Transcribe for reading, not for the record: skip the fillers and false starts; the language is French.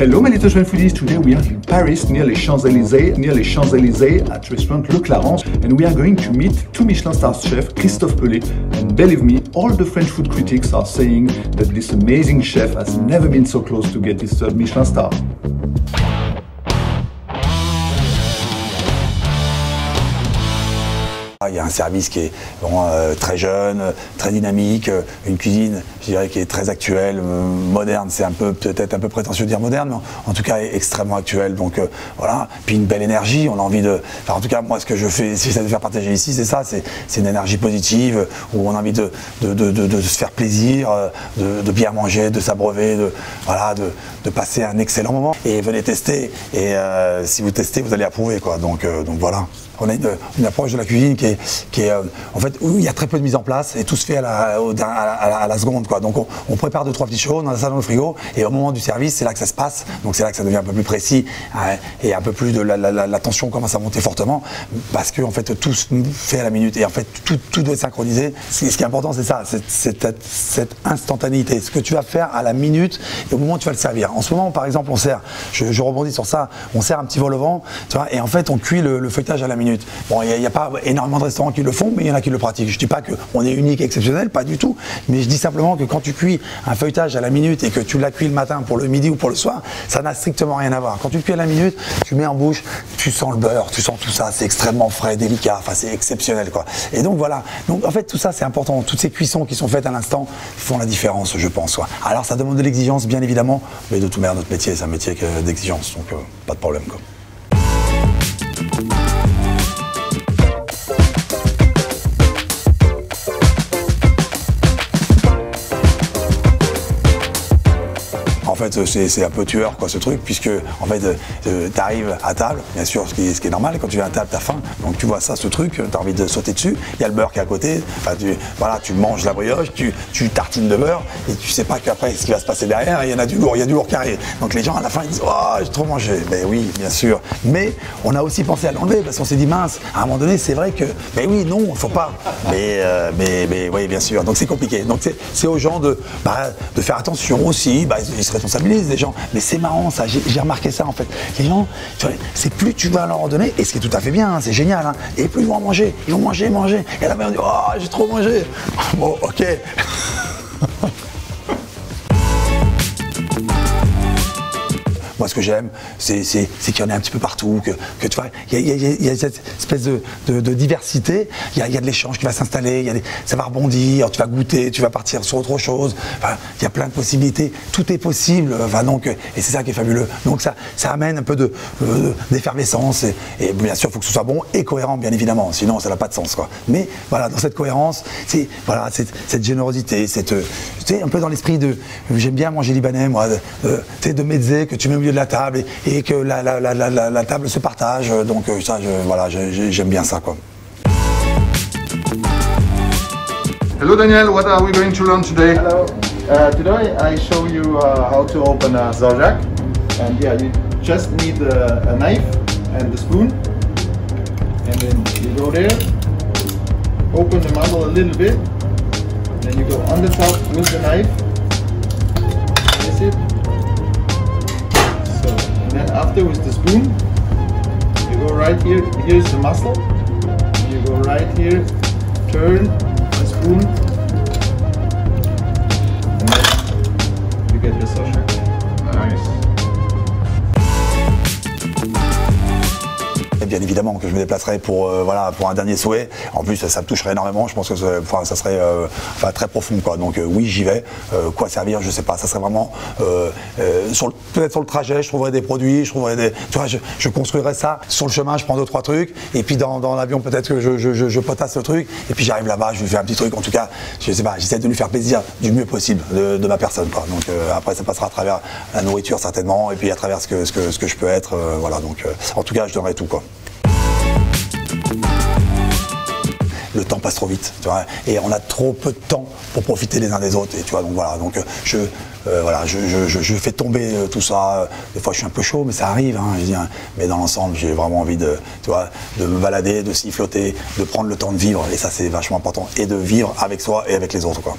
Hello my little French foodies, today we are in Paris near les Champs-Élysées at restaurant Le Clarence, and we are going to meet two Michelin star chefs, Christophe Pelé, and believe me, all the French food critics are saying that this amazing chef has never been so close to get his third Michelin star. Il y a un service qui est très jeune, très dynamique, une cuisine, je dirais, qui est très actuelle, moderne. C'est peut-être un peu prétentieux de dire moderne, mais en tout cas extrêmement actuelle. Donc voilà. Puis une belle énergie. On a envie de. Enfin, en tout cas, moi, ce que je fais, si ça de faire partager ici, c'est ça. C'est une énergie positive où on a envie de se faire plaisir, de bien manger, de s'abreuver, de passer un excellent moment. Et venez tester. Et si vous testez, vous allez approuver, quoi. Donc voilà. On a une approche de la cuisine qui est en fait, où il y a très peu de mise en place et tout se fait à la seconde, quoi. Donc on prépare 2-3 petites choses, on a ça dans le frigo et au moment du service, c'est là que ça se passe. Donc c'est là que ça devient un peu plus précis et un peu plus de la tension commence à monter fortement parce que en fait tout se fait à la minute et en fait tout doit être synchronisé. Ce qui est important, c'est ça, cette instantanéité. Ce que tu vas faire à la minute et au moment où tu vas le servir. En ce moment, par exemple, on sert, je rebondis sur ça, on sert un petit vol au vent, tu vois, et en fait on cuit le feuilletage à la minute. Bon, il n'y a pas énormément de restaurants qui le font, mais il y en a qui le pratiquent. Je ne dis pas qu'on est unique et exceptionnel, pas du tout, mais je dis simplement que quand tu cuis un feuilletage à la minute et que tu l'as cuit le matin pour le midi ou pour le soir, ça n'a strictement rien à voir. Quand tu le cuis à la minute, tu mets en bouche, tu sens le beurre, tu sens tout ça, c'est extrêmement frais, délicat, enfin c'est exceptionnel, quoi. Et donc voilà, donc en fait tout ça c'est important, toutes ces cuissons qui sont faites à l'instant font la différence, je pense, quoi. Alors ça demande de l'exigence, bien évidemment, mais de toute manière notre métier c'est un métier d'exigence, donc pas de problème, quoi. En fait, c'est un peu tueur, quoi, ce truc, puisque en fait, tu arrives à table, bien sûr, ce qui est normal, quand tu viens à table, tu as faim, donc tu vois ça, ce truc, tu as envie de sauter dessus, il y a le beurre qui est à côté, enfin, tu manges la brioche, tu tartines de beurre, et tu sais pas qu'après, ce qui va se passer derrière, il y a du lourd qui arrive. Donc les gens, à la fin, ils disent « Oh, j'ai trop mangé !» Ben oui, bien sûr, mais on a aussi pensé à l'enlever, parce qu'on s'est dit « Mince, à un moment donné, c'est vrai que, ben oui, non, il faut pas. » Mais oui, bien sûr, donc c'est compliqué. Donc c'est aux gens de faire attention aussi, ils se responsabilisent les gens, mais c'est marrant ça, j'ai remarqué ça en fait. Les gens, c'est plus tu vas leur en donner, et ce qui est tout à fait bien, hein, c'est génial, hein, et plus ils vont en manger, ils vont manger, et à la fin on dit oh j'ai trop mangé. Bon ok. Moi, ce que j'aime, c'est qu'il y en ait un petit peu partout, que tu vois, il y a cette espèce de diversité, il y a de l'échange qui va s'installer, ça va rebondir, tu vas goûter, tu vas partir sur autre chose, enfin, il y a plein de possibilités, tout est possible, enfin, donc, et c'est ça qui est fabuleux. Donc ça amène un peu d'effervescence, et bien sûr, il faut que ce soit bon et cohérent, bien évidemment, sinon ça n'a pas de sens, quoi. Mais voilà, dans cette cohérence, voilà, cette générosité, tu sais, un peu dans l'esprit de, j'aime bien manger libanais, moi, tu sais, de mezze que tu mets au milieu de la table et que la table se partage, donc ça, voilà, j'aime bien ça, quoi. Hello Daniel, what are we going to learn today? Hello, today I show you how to open a Zaujak, and yeah, you just need a knife and a spoon, and then you go there, open the muzzle a little bit, then you go on the top with the knife, place it. And then after with the spoon, you go right here, here's the mussel, you go right here, turn the spoon, and then you get your Zaujak. Nice. Bien évidemment que je me déplacerai pour un dernier souhait. En plus, ça me toucherait énormément. Je pense que ça serait très profond, quoi. Donc oui, j'y vais. Quoi servir, je sais pas. Ça serait vraiment peut-être sur le trajet, je trouverais des produits, tu vois, je construirais ça. Sur le chemin, je prends 2-3 trucs. Et puis dans l'avion, peut-être que je potasse le truc. Et puis j'arrive là-bas, je lui fais un petit truc. En tout cas, je sais pas. J'essaie de lui faire plaisir du mieux possible de ma personne, quoi. Donc après, ça passera à travers la nourriture certainement, et puis à travers ce que je peux être. Voilà. Donc en tout cas, je donnerai tout, quoi. Le temps passe trop vite, tu vois, et on a trop peu de temps pour profiter les uns des autres, et tu vois, donc voilà, donc je fais tomber tout ça. Des fois je suis un peu chaud, mais ça arrive, hein, mais dans l'ensemble j'ai vraiment envie de me balader, de siffloter, de prendre le temps de vivre, et ça c'est vachement important, et de vivre avec soi et avec les autres, quoi.